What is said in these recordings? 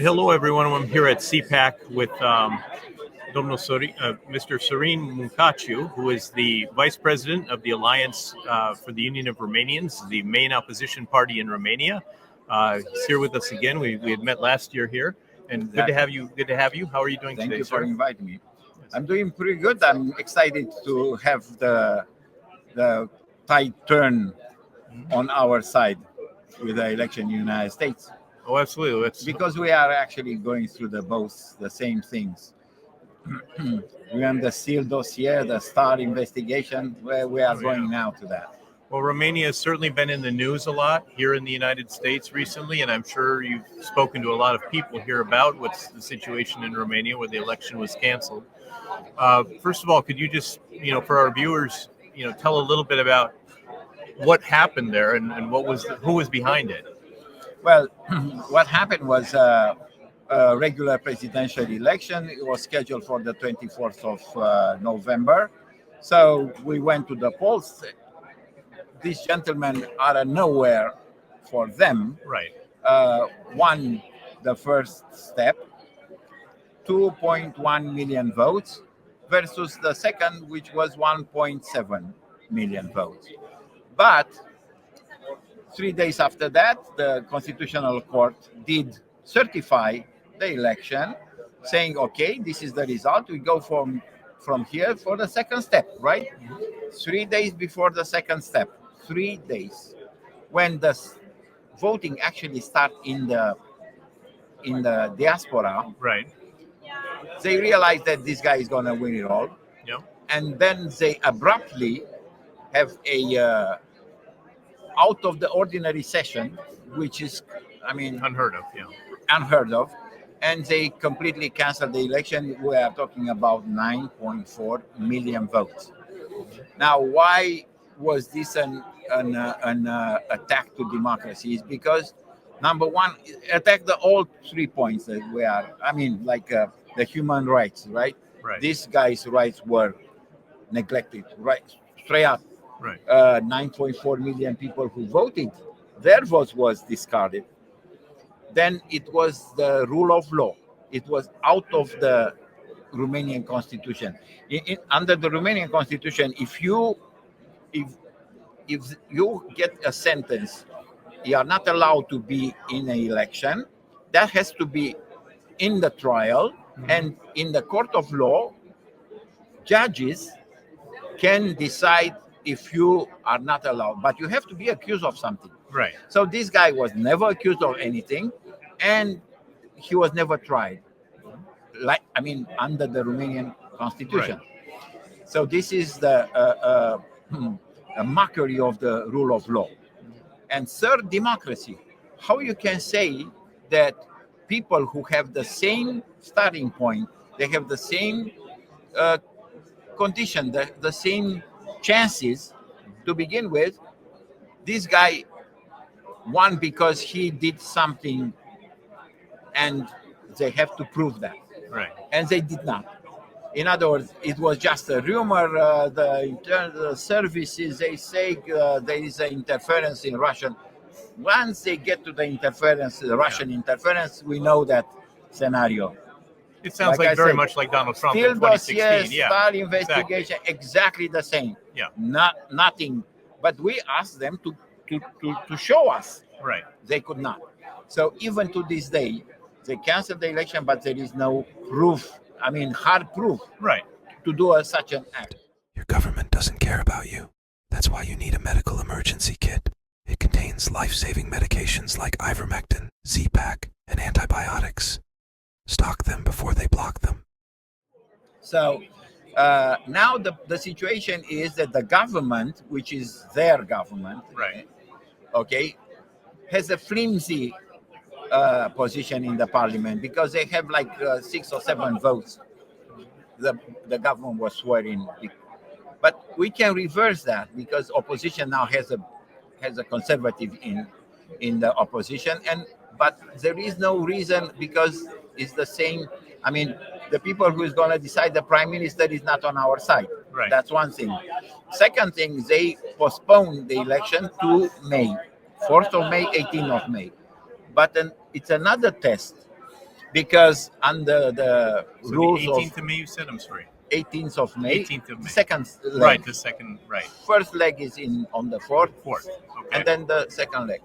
right, hello everyone. I'm here at CPAC with Mr. Sorin Muncaciu, who is the Vice President of the Alliance for the Union of Romanians, the main opposition party in Romania. He's here with us again. We had met last year here, and Exactly. good to have you. Good to have you. How are you doing Thank today, you sir? for inviting me. I'm doing pretty good. I'm excited to have the tide turn on our side with the election in the United States. Oh, absolutely. Because we are actually going through the same things. We have the SEAL dossier, the STAR investigation, where we are going now to that. Well, Romania has certainly been in the news a lot here in the United States recently, and I'm sure you've spoken to a lot of people here about what's the situation in Romania where the election was canceled. First of all, could you just, for our viewers, tell a little bit about what happened there and who was behind it? Well, what happened was a regular presidential election. It was scheduled for the 24th of November. So we went to the polls. These gentlemen out of nowhere for them won the first step, 2.1 million votes versus the second, which was 1.7 million votes. But 3 days after that, the Constitutional Court did certify the election, saying, okay, this is the result. We go from here for the second step, right? 3 days before the second step, 3 days, when the voting actually start in the diaspora, right? They realize that this guy is going to win it all, and then they abruptly have a out of the ordinary session, which is, unheard of, unheard of, and they completely canceled the election. We are talking about 9.4 million votes. Now, why was this an attack to democracy? Is because, number one, attack the all 3 points that we are, the human rights, right? These guys' rights were neglected, right? Straight up. 9.4 million people who voted, their votes was discarded. Then it was the rule of law. It was out of the Romanian constitution. Under the Romanian constitution, if you get a sentence, you are not allowed to be in an election. That has to be in the trial, and in the court of law, judges can decide if you are not allowed, but you have to be accused of something. Right. So this guy was never accused of anything, and he was never tried. Under the Romanian constitution. So this is a mockery of the rule of law. And third, democracy. How you can say that people who have the same starting point, they have the same condition, the same chances to begin with. This guy won because he did something, and they have to prove that. And they did not. In other words, it was just a rumor. The services, they say there is an interference in Russian. Once they get to the interference, the Russian interference, we know that scenario. It sounds like very much like Donald Trump in 2016. STAR investigation, exactly the same. Nothing. But we asked them to show us. They could not. So even to this day, they canceled the election, but there is no proof. Hard proof. To do such an act. Your government doesn't care about you. That's why you need a medical emergency kit. It contains life-saving medications like ivermectin, CPAC, and antibiotics. Stock them before they block them. So now the situation is that the government, which is their government, has a flimsy position in the parliament because they have 6 or 7 votes. The government was swearing, but we can reverse that because opposition now has a conservative in the opposition, but there is no reason because it's the same. The people who is going to decide the prime minister is not on our side. That's one thing. Second thing, they postponed the election to May, 4th of May, 18th of May. But it's another test because under the So rules the 18th of of May, you said? I'm sorry. 18th of May, 18th of May. second leg. Right, the second, right. First leg is on the 4th, Fourth. Okay. and then the second leg.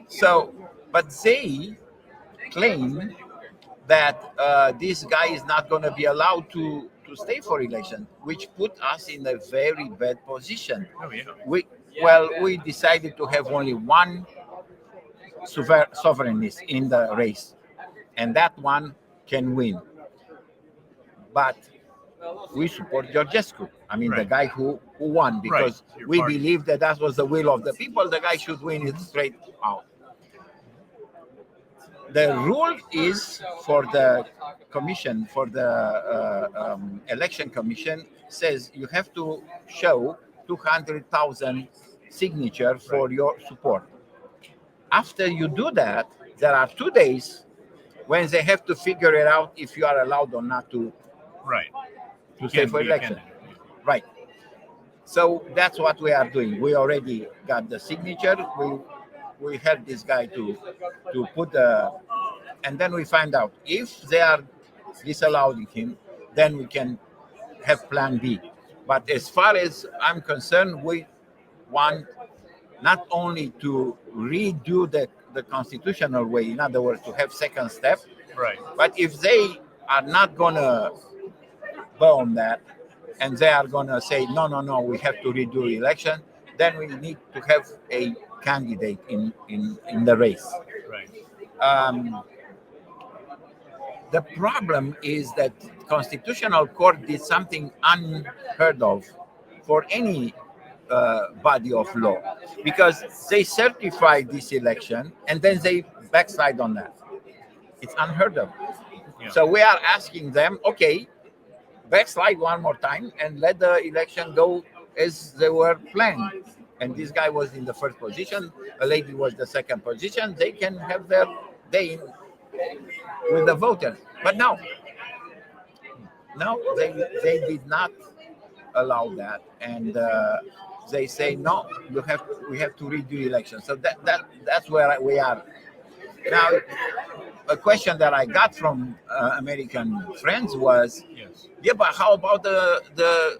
So, but they claim that this guy is not going to be allowed to stay for election, which put us in a very bad position. Oh, yeah. We decided to have only one sovereignist in the race, and that one can win. But we support Georgescu. I mean, the Right. guy who won, because Your we party. believe that was the will of the people. The guy should win it straight out. The rule is for the commission, for the election commission, says you have to show 200,000 signature for your support. After you do that, there are 2 days when they have to figure it out if you are allowed or not to Right. stay for be a election. candidate. Right. So that's what we are doing. We already got the signature. We help this guy to put the, and then we find out if they are disallowing him, then we can have plan B. But as far as I'm concerned, we want not only to redo the constitutional way, in other words, to have second step, Right. but if they are not gonna burn that, and they are gonna say no, we have to redo election, then we need to have a candidate in the race. Right. The problem is that Constitutional Court did something unheard of for any body of law, because they certified this election and then they backslide on that. It's unheard of. Yeah. So we are asking them, okay, backslide one more time and let the election go as they were planned. And this guy was in the first position, a lady was the second position. They can have their day with the voters. But no, they did not allow that, and they say no, we have to redo election. So that's where we are now. A question that I got from American friends was, Yes. yeah, but how about the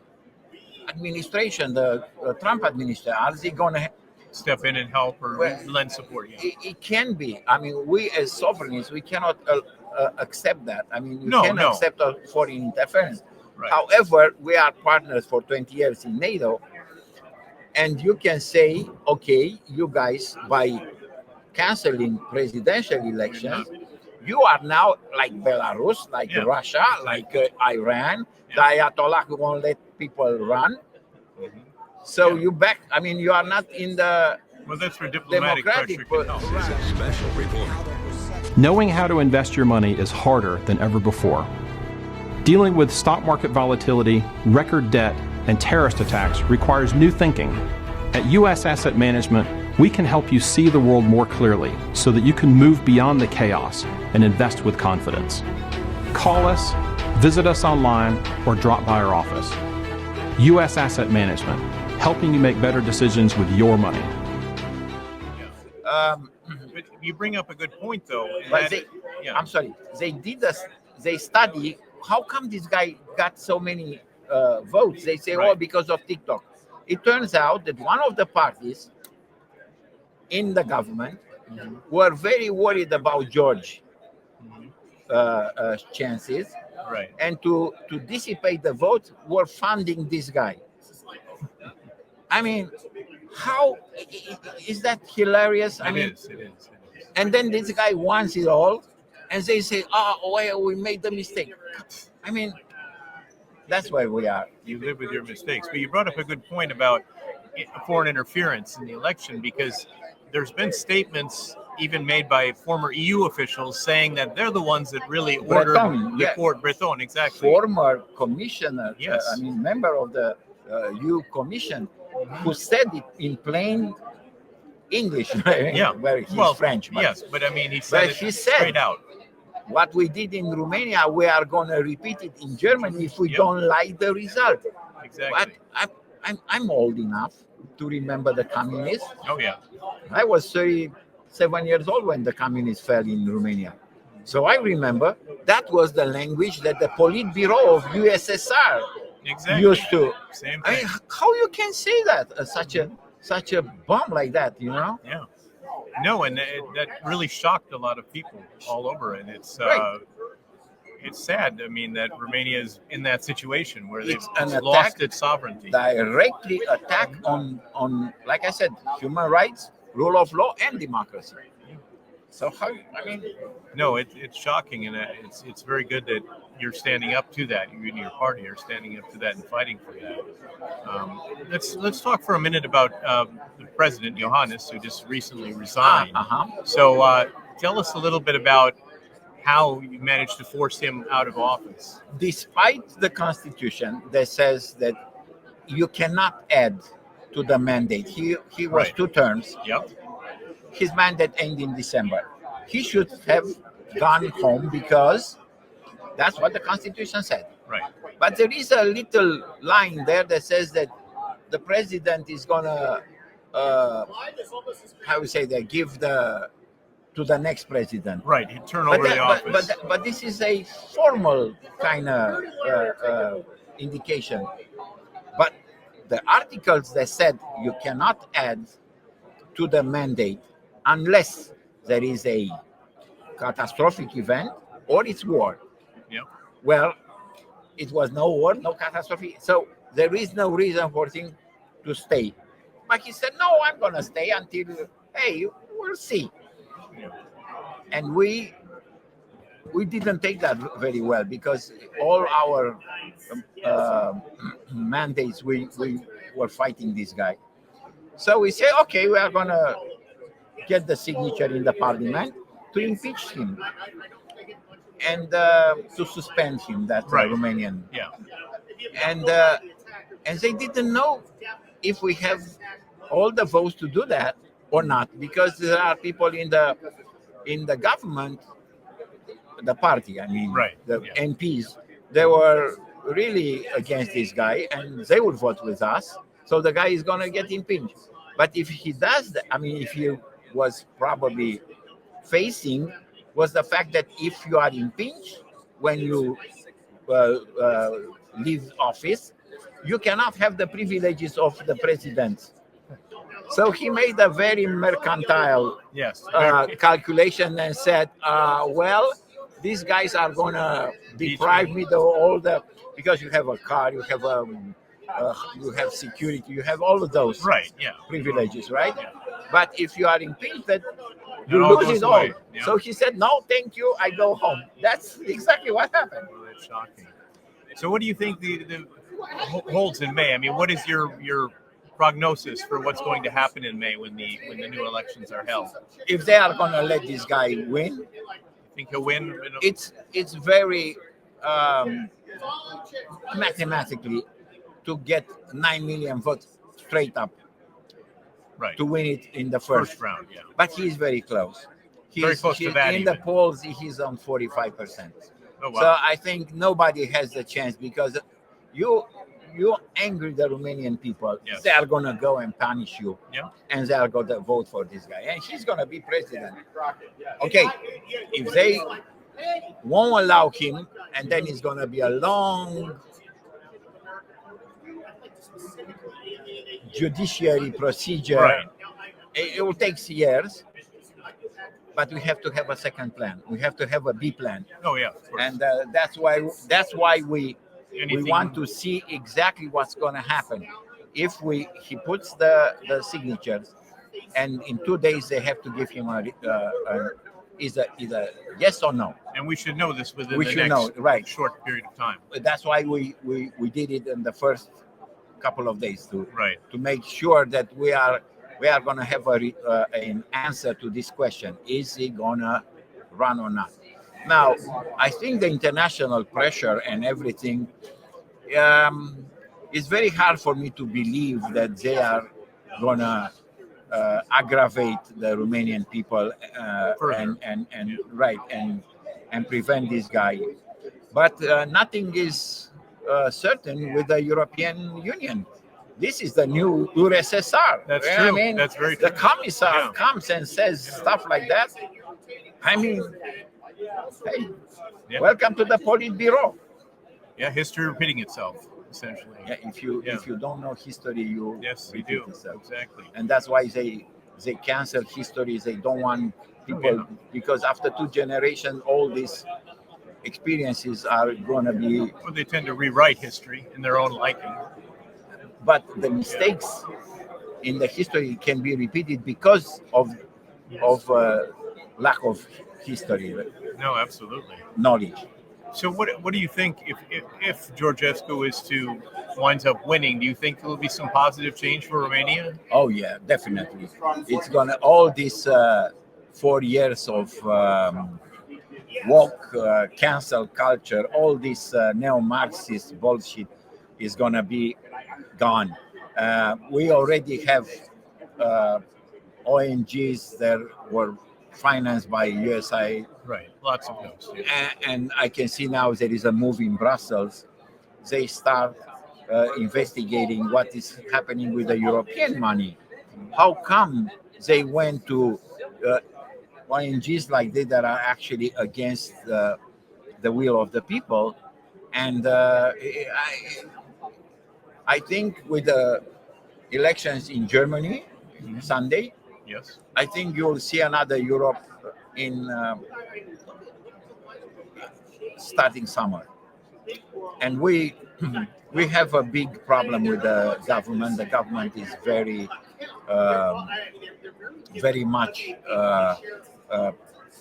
administration, the Trump administration? Are they going to? Step in and help or Well, lend support. Yeah. It can be. I mean, we as sovereignists, we cannot accept that. I mean, we No, can no. accept a foreign interference. Right. However, we are partners for 20 years in NATO, and you can say, okay, you guys, by canceling presidential elections, you are now like Belarus, like Yeah. Russia, like Iran. Yeah. The Ayatollah who won't let people run. Mhm. So Yeah. you back. I mean, you are not in the Well, that's where diplomatic democratic. pressure can help. Right. Special report. Knowing how to invest your money is harder than ever before. Dealing with stock market volatility, record debt, and terrorist attacks requires new thinking. At U.S. Asset Management, we can help you see the world more clearly so that you can move beyond the chaos and invest with confidence. Call us, visit us online, or drop by our office. U.S. Asset Management, helping you make better decisions with your money. But you bring up a good point, though. and But that- they, yeah. I'm sorry, they study how come this guy got so many votes. They say, Right. oh, because of TikTok. It turns out that one of the parties in the government were very worried about George chances, Right. and to dissipate the vote were funding this guy. I mean, how is that hilarious? I mean, It is. and then this guy wants it all, and they say, "Oh, well, we made the mistake." I mean, that's where we are. You live with your mistakes. But you brought up a good point about foreign interference in the election, because there's been statements even made by former EU officials saying that they're the ones that really ordered Breton, the yeah. court. Breton, exactly. Former commissioner, Yes. member of the EU Commission, who said it in plain English. Yeah. Where he's French. But yes, but I mean, he said but it he said- straight out. what we did in Romania, we are going to repeat it in Germany if we Yeah. don't like the result. But Exactly. I'm old enough to remember the communists. Oh, yeah. I was 37 years old when the communists fell in Romania. So I remember that was the language that the Politburo of USSR Exactly. used to. Same I thing. mean, how you can say that such a bomb like that? You know? Yeah. No, and that really shocked a lot of people all over, and Right. it's sad. I mean, that Romania is in that situation where It's they've an attack, lost its sovereignty. directly attack on like I said, human rights, rule of law, and democracy. So how? I mean, No, it's shocking, and it's very good that you're standing up to that. You and your party are standing up to that and fighting for that. Let's talk for a minute about the president Johannes, who just recently resigned. So tell us a little bit about how you managed to force him out of office. Despite the constitution that says that you cannot add to the mandate, he was Right. 2 terms. Yep. His mandate ended in December. He should have gone home because that's what the constitution said. Right. But there is a little line there that says that the president is gonna, how we say that, give to the next president. Right. He'd turn over the office. But this is a formal kind of indication. But the articles that said you cannot add to the mandate unless there is a catastrophic event or it's war. Yep. Well, it was no war, no catastrophe. So there is no reason for him to stay. But he said, no, I'm going to stay until, hey, we'll see. And we didn't take that very well because all our mandates, we were fighting this guy. So we said, okay, we are going to get the signature in the parliament to impeach him and to suspend him, that Right. Romanian. Yeah. And they didn't know if we have all the votes to do that or not, because there are people in the government, the party, I mean, Right. the Yeah. MPs, they were really against this guy and they would vote with us. So the guy is going to get impeached. But if he does that, I mean, if he was probably facing was the fact that if you are impeached when you leave office, you cannot have the privileges of the president. So he made a very mercantile Yes. calculation and said, well, these guys are going to deprive me of all the, because you have a car, you have security, you have all of those Right. Yeah. privileges, right? But if you are impeached, you It all lose goes it all. away, yeah. So he said, no, thank you, I go home. That's exactly what happened. Well, that's shocking. So, what do you think the holds in May? I mean, what is your prognosis for what's going to happen in May when the new elections are held? If they are going to let this guy win, Think he'll win? it's very mathematically to get 9 million votes straight up Right. to win it in the first. round. Yeah. But he's very close. Very close to that in the even. polls, he's on 45%. Oh wow. So I think nobody has the chance because you angry the Romanian people. Yes. They are gonna go and punish you, Yeah. and they are gonna vote for this guy, and he's gonna be president. Okay, if they won't allow him, and then it's gonna be a long judiciary procedure. Right. It will take years, but we have to have a second plan. We have to have a B plan. Oh yeah. Of course. And that's why we Anything- want to see exactly what's going to happen. If he puts the signatures, and in 2 days they have to give him either yes or no. And we should know this within We the should next know, right? short period of time. That's why we did it in the first couple of days Right. to make sure that we are going to have an answer to this question: is he going to run or not? Now, I think the international pressure and everything, it's very hard for me to believe that they are going to aggravate the Romanian people and prevent this guy. But nothing is certain with the European Union. This is the new USSR. That's You know what true. I mean, That's very the true. commissar Yeah. comes and says stuff like that. I mean, Hey, Yeah. welcome to the Politburo. Yeah, history repeating itself, essentially. Yeah, if you don't know history, you Yes, you repeat do. yourself. Exactly. And that's why they cancel history. They don't want people yeah. because after 2 generations, all these experiences are gonna be. Well, they tend to rewrite history in their own liking. But the mistakes in the history can be repeated because of lack of history No, absolutely. knowledge. So, what do you think if Georgescu is to winds up winning? Do you think there will be some positive change for Romania? Oh yeah, definitely. It's gonna all these 4 years of woke cancel culture, all this neo-Marxist bullshit is gonna be gone. We already have ONGs that were financed by USA, Right. Lots of those. Yeah. and I can see now there is a move in Brussels. They start investigating what is happening with the European money. How come they went to ONGs like that are actually against the will of the people? And I think with the elections in Germany Sunday, Yes. I think you'll see another Europe in starting summer. And we have a big problem with the government. The government is very much.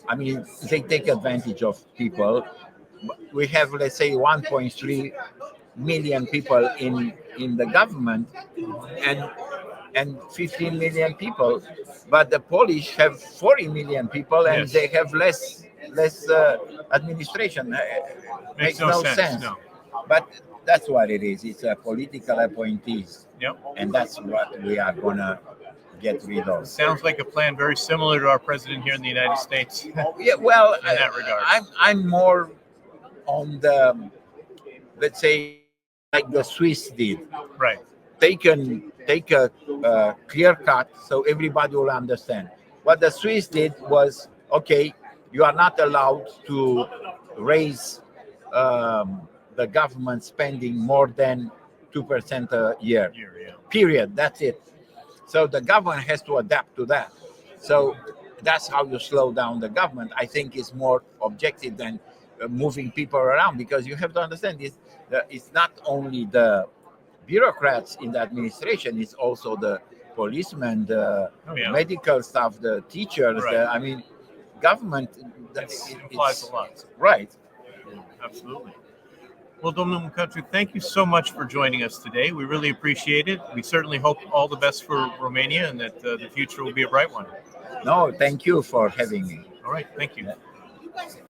I mean, they take advantage of people. We have, let's say, 1.3 million people in the government, and 15 million people, but the Polish have 40 million people, and Yes. they have less administration. Makes no sense. No. But that's what it is. It's a political appointees, Yep. and that's what we are gonna get rid of. Sounds like a plan very similar to our president here in the United States. Yeah, well, In that regard. I'm more on the, let's say, like the Swiss did. Right. Take a clear cut so everybody will understand. What the Swiss did was, okay, you are not allowed to raise the government spending more than 2% a year. Yeah. Period. That's it. So the government has to adapt to that. So that's how you slow down the government. I think is more objective than moving people around, because you have to understand this. It's not only the bureaucrats in the administration, it's also the policemen, the medical staff, the teachers. Right. I mean, government. It implies a lot. Right. Absolutely. Well, Domnul Muncaciu, thank you so much for joining us today. We really appreciate it. We certainly hope all the best for Romania and that the future will be a bright one. No, thank you for having me. All right. Thank you.